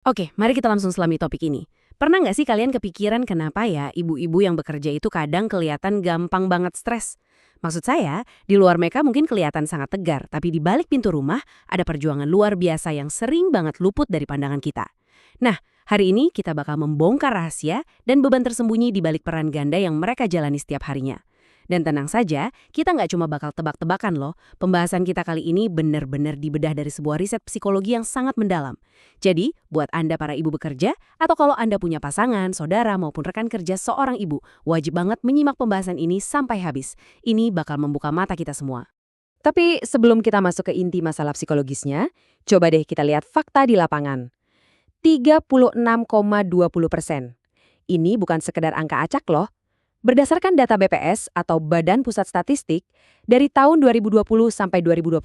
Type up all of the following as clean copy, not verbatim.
Oke, mari kita langsung selami topik ini. Pernah nggak sih kalian kepikiran kenapa ya ibu-ibu yang bekerja itu kadang kelihatan gampang banget stres? Maksud saya, di luar mereka mungkin kelihatan sangat tegar, tapi di balik pintu rumah ada perjuangan luar biasa yang sering banget luput dari pandangan kita. Nah, hari ini kita bakal membongkar rahasia dan beban tersembunyi di balik peran ganda yang mereka jalani setiap harinya. Dan tenang saja, kita nggak cuma bakal tebak-tebakan loh. Pembahasan kita kali ini benar-benar dibedah dari sebuah riset psikologi yang sangat mendalam. Jadi, buat Anda para ibu bekerja, atau kalau Anda punya pasangan, saudara, maupun rekan kerja seorang ibu, wajib banget menyimak pembahasan ini sampai habis. Ini bakal membuka mata kita semua. Tapi sebelum kita masuk ke inti masalah psikologisnya, coba deh kita lihat fakta di lapangan. 36,20%. Ini bukan sekedar angka acak loh. Berdasarkan data BPS atau Badan Pusat Statistik, dari tahun 2020 sampai 2021,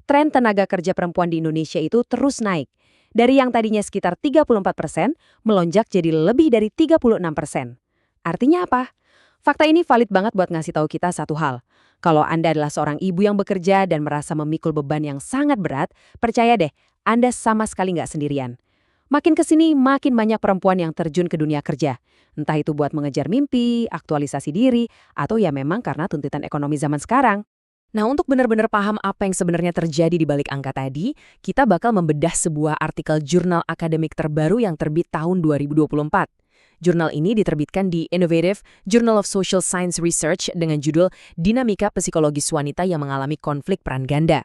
tren tenaga kerja perempuan di Indonesia itu terus naik. Dari yang tadinya sekitar 34%, melonjak jadi lebih dari 36%. Artinya apa? Fakta ini valid banget buat ngasih tahu kita satu hal. Kalau Anda adalah seorang ibu yang bekerja dan merasa memikul beban yang sangat berat, percaya deh, Anda sama sekali nggak sendirian. Makin kesini, makin banyak perempuan yang terjun ke dunia kerja. Entah itu buat mengejar mimpi, aktualisasi diri, atau ya memang karena tuntutan ekonomi zaman sekarang. Nah, untuk benar-benar paham apa yang sebenarnya terjadi di balik angka tadi, kita bakal membedah sebuah artikel jurnal akademik terbaru yang terbit tahun 2024. Jurnal ini diterbitkan di Innovative Journal of Social Science Research dengan judul Dinamika Psikologis Wanita yang Mengalami Konflik Peran Ganda.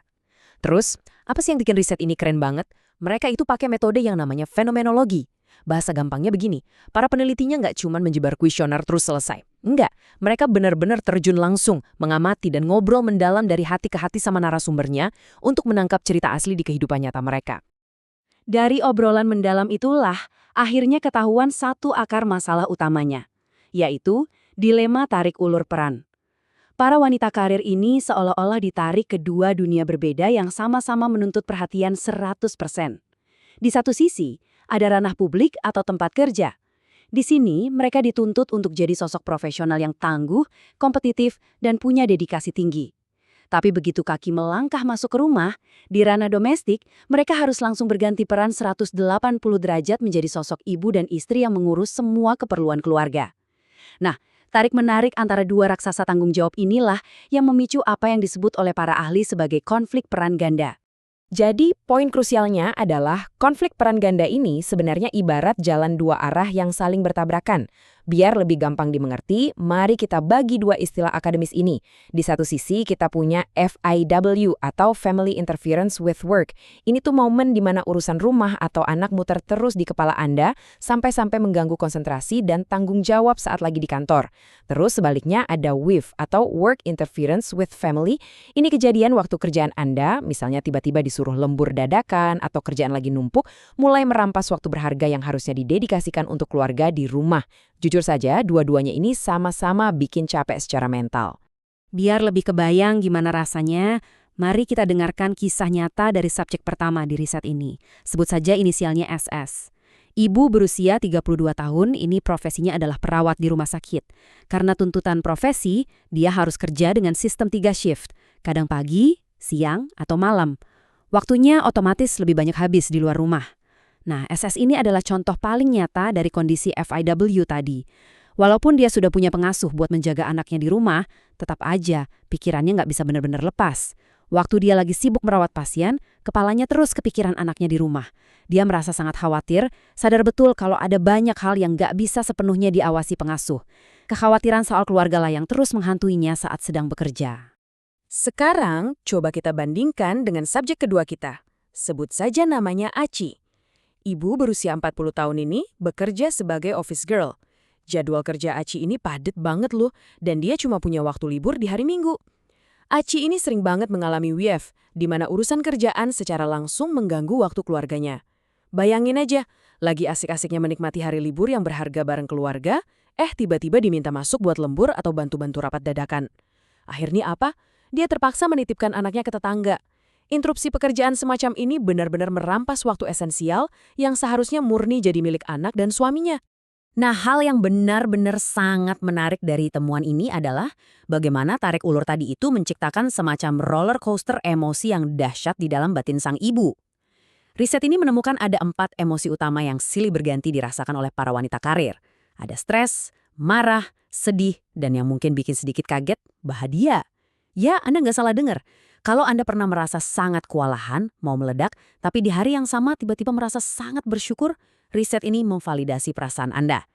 Terus, apa sih yang bikin riset ini keren banget? Mereka itu pakai metode yang namanya fenomenologi. Bahasa gampangnya begini, para penelitinya nggak cuma menjebar kuesioner terus selesai. Enggak, mereka benar-benar terjun langsung, mengamati dan ngobrol mendalam dari hati ke hati sama narasumbernya untuk menangkap cerita asli di kehidupan nyata mereka. Dari obrolan mendalam itulah, akhirnya ketahuan satu akar masalah utamanya, yaitu dilema tarik ulur peran. Para wanita karir ini seolah-olah ditarik ke dua dunia berbeda yang sama-sama menuntut perhatian 100%. Di satu sisi, ada ranah publik atau tempat kerja. Di sini, mereka dituntut untuk jadi sosok profesional yang tangguh, kompetitif, dan punya dedikasi tinggi. Tapi begitu kaki melangkah masuk ke rumah, di ranah domestik, mereka harus langsung berganti peran 180 derajat menjadi sosok ibu dan istri yang mengurus semua keperluan keluarga. Nah, tarik-menarik antara dua raksasa tanggung jawab inilah yang memicu apa yang disebut oleh para ahli sebagai konflik peran ganda. Jadi, poin krusialnya adalah konflik peran ganda ini sebenarnya ibarat jalan dua arah yang saling bertabrakan. Biar lebih gampang dimengerti, mari kita bagi dua istilah akademis ini. Di satu sisi kita punya FIW atau Family Interference with Work. Ini tuh momen di mana urusan rumah atau anak muter terus di kepala Anda sampai-sampai mengganggu konsentrasi dan tanggung jawab saat lagi di kantor. Terus sebaliknya ada WIF atau Work Interference with Family. Ini kejadian waktu kerjaan Anda, misalnya tiba-tiba disuruh lembur dadakan atau kerjaan lagi numpuk, mulai merampas waktu berharga yang harusnya didedikasikan untuk keluarga di rumah. Jujur saja, dua-duanya ini sama-sama bikin capek secara mental. Biar lebih kebayang gimana rasanya, mari kita dengarkan kisah nyata dari subjek pertama di riset ini. Sebut saja inisialnya SS. Ibu berusia 32 tahun, ini profesinya adalah perawat di rumah sakit. Karena tuntutan profesi, dia harus kerja dengan sistem 3 shift, kadang pagi, siang, atau malam. Waktunya otomatis lebih banyak habis di luar rumah. Nah, SS ini adalah contoh paling nyata dari kondisi FIW tadi. Walaupun dia sudah punya pengasuh buat menjaga anaknya di rumah, tetap aja pikirannya nggak bisa benar-benar lepas. Waktu dia lagi sibuk merawat pasien, kepalanya terus kepikiran anaknya di rumah. Dia merasa sangat khawatir, sadar betul kalau ada banyak hal yang nggak bisa sepenuhnya diawasi pengasuh. Kekhawatiran soal keluarga lah yang terus menghantuinya saat sedang bekerja. Sekarang, coba kita bandingkan dengan subjek kedua kita. Sebut saja namanya Aci. Ibu berusia 40 tahun ini bekerja sebagai office girl. Jadwal kerja Aci ini padat banget loh, dan dia cuma punya waktu libur di hari Minggu. Aci ini sering banget mengalami WIF, di mana urusan kerjaan secara langsung mengganggu waktu keluarganya. Bayangin aja, lagi asik-asiknya menikmati hari libur yang berharga bareng keluarga, tiba-tiba diminta masuk buat lembur atau bantu-bantu rapat dadakan. Akhirnya apa? Dia terpaksa menitipkan anaknya ke tetangga. Interupsi pekerjaan semacam ini benar-benar merampas waktu esensial yang seharusnya murni jadi milik anak dan suaminya. Nah, hal yang benar-benar sangat menarik dari temuan ini adalah bagaimana tarik ulur tadi itu menciptakan semacam roller coaster emosi yang dahsyat di dalam batin sang ibu. Riset ini menemukan ada 4 emosi utama yang silih berganti dirasakan oleh para wanita karir. Ada stres, marah, sedih, dan yang mungkin bikin sedikit kaget, bahagia. Ya, Anda nggak salah dengar. Kalau Anda pernah merasa sangat kewalahan, mau meledak, tapi di hari yang sama tiba-tiba merasa sangat bersyukur, riset ini memvalidasi perasaan Anda.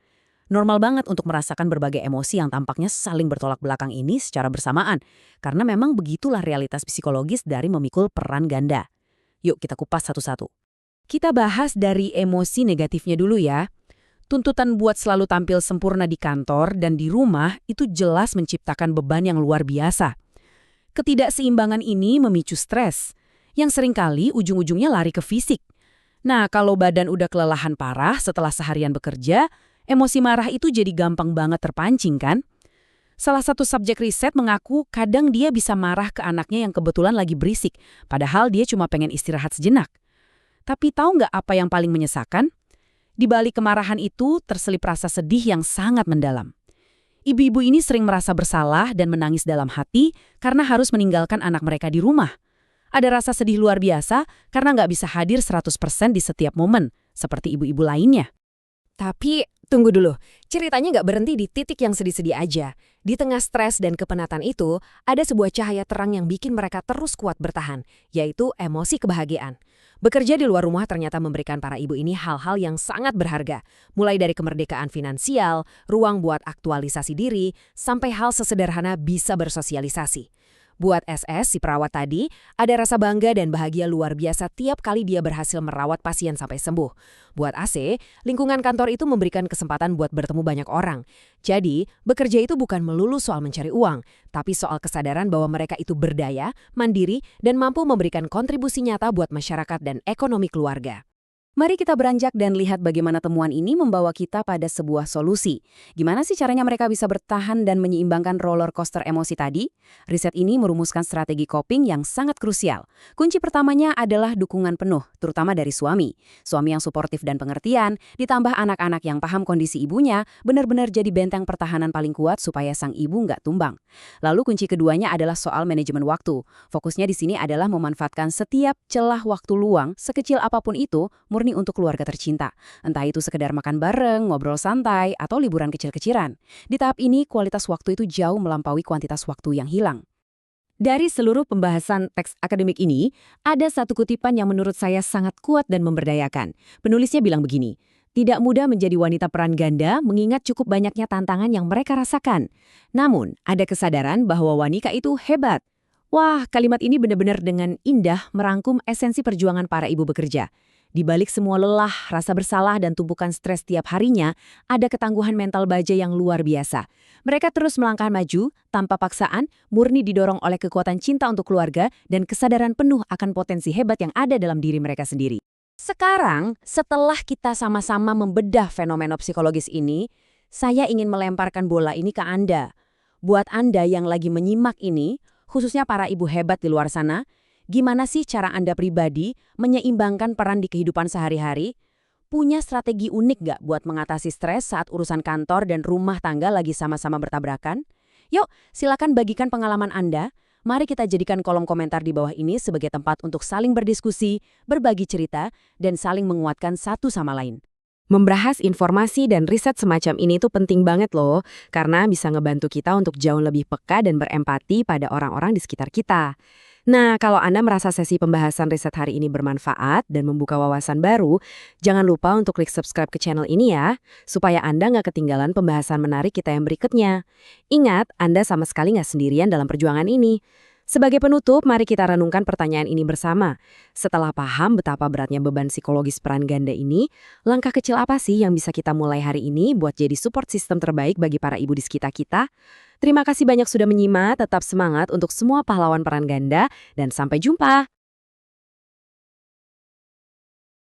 Normal banget untuk merasakan berbagai emosi yang tampaknya saling bertolak belakang ini secara bersamaan, karena memang begitulah realitas psikologis dari memikul peran ganda. Yuk kita kupas satu-satu. Kita bahas dari emosi negatifnya dulu ya. Tuntutan buat selalu tampil sempurna di kantor dan di rumah itu jelas menciptakan beban yang luar biasa. Ketidakseimbangan ini memicu stres, yang seringkali ujung-ujungnya lari ke fisik. Nah, kalau badan udah kelelahan parah setelah seharian bekerja, emosi marah itu jadi gampang banget terpancing kan? Salah satu subjek riset mengaku kadang dia bisa marah ke anaknya yang kebetulan lagi berisik, padahal dia cuma pengen istirahat sejenak. Tapi tahu nggak apa yang paling menyesakan? Di balik kemarahan itu terselip rasa sedih yang sangat mendalam. Ibu-ibu ini sering merasa bersalah dan menangis dalam hati karena harus meninggalkan anak mereka di rumah. Ada rasa sedih luar biasa karena nggak bisa hadir 100% di setiap momen, seperti ibu-ibu lainnya. Tapi, tunggu dulu. Ceritanya nggak berhenti di titik yang sedih-sedih aja. Di tengah stres dan kepenatan itu, ada sebuah cahaya terang yang bikin mereka terus kuat bertahan, yaitu emosi kebahagiaan. Bekerja di luar rumah ternyata memberikan para ibu ini hal-hal yang sangat berharga. Mulai dari kemerdekaan finansial, ruang buat aktualisasi diri, sampai hal sesederhana bisa bersosialisasi. Buat SS, si perawat tadi, ada rasa bangga dan bahagia luar biasa tiap kali dia berhasil merawat pasien sampai sembuh. Buat AC, lingkungan kantor itu memberikan kesempatan buat bertemu banyak orang. Jadi, bekerja itu bukan melulu soal mencari uang, tapi soal kesadaran bahwa mereka itu berdaya, mandiri, dan mampu memberikan kontribusi nyata buat masyarakat dan ekonomi keluarga. Mari kita beranjak dan lihat bagaimana temuan ini membawa kita pada sebuah solusi. Gimana sih caranya mereka bisa bertahan dan menyeimbangkan roller coaster emosi tadi? Riset ini merumuskan strategi coping yang sangat krusial. Kunci pertamanya adalah dukungan penuh, terutama dari suami. Suami yang suportif dan pengertian, ditambah anak-anak yang paham kondisi ibunya, benar-benar jadi benteng pertahanan paling kuat supaya sang ibu nggak tumbang. Lalu kunci keduanya adalah soal manajemen waktu. Fokusnya di sini adalah memanfaatkan setiap celah waktu luang, sekecil apapun itu, murni untuk keluarga tercinta. Entah itu sekedar makan bareng, ngobrol santai, atau liburan kecil-kecilan. Di tahap ini, kualitas waktu itu jauh melampaui kuantitas waktu yang hilang. Dari seluruh pembahasan teks akademik ini, ada satu kutipan yang menurut saya sangat kuat dan memberdayakan. Penulisnya bilang begini, "Tidak mudah menjadi wanita peran ganda mengingat cukup banyaknya tantangan yang mereka rasakan. Namun, ada kesadaran bahwa wanita itu hebat." Wah, kalimat ini benar-benar dengan indah merangkum esensi perjuangan para ibu bekerja. Di balik semua lelah, rasa bersalah, dan tumpukan stres tiap harinya, ada ketangguhan mental baja yang luar biasa. Mereka terus melangkah maju, tanpa paksaan, murni didorong oleh kekuatan cinta untuk keluarga dan kesadaran penuh akan potensi hebat yang ada dalam diri mereka sendiri. Sekarang, setelah kita sama-sama membedah fenomena psikologis ini, saya ingin melemparkan bola ini ke Anda. Buat Anda yang lagi menyimak ini, khususnya para ibu hebat di luar sana, gimana sih cara Anda pribadi menyeimbangkan peran di kehidupan sehari-hari? Punya strategi unik nggak buat mengatasi stres saat urusan kantor dan rumah tangga lagi sama-sama bertabrakan? Yuk, silakan bagikan pengalaman Anda. Mari kita jadikan kolom komentar di bawah ini sebagai tempat untuk saling berdiskusi, berbagi cerita, dan saling menguatkan satu sama lain. Membahas informasi dan riset semacam ini tuh penting banget loh, karena bisa ngebantu kita untuk jauh lebih peka dan berempati pada orang-orang di sekitar kita. Nah, kalau Anda merasa sesi pembahasan riset hari ini bermanfaat dan membuka wawasan baru, jangan lupa untuk klik subscribe ke channel ini ya, supaya Anda nggak ketinggalan pembahasan menarik kita yang berikutnya. Ingat, Anda sama sekali nggak sendirian dalam perjuangan ini. Sebagai penutup, mari kita renungkan pertanyaan ini bersama. Setelah paham betapa beratnya beban psikologis peran ganda ini, langkah kecil apa sih yang bisa kita mulai hari ini buat jadi support system terbaik bagi para ibu di sekitar kita? Terima kasih banyak sudah menyimak, tetap semangat untuk semua pahlawan peran ganda, dan sampai jumpa!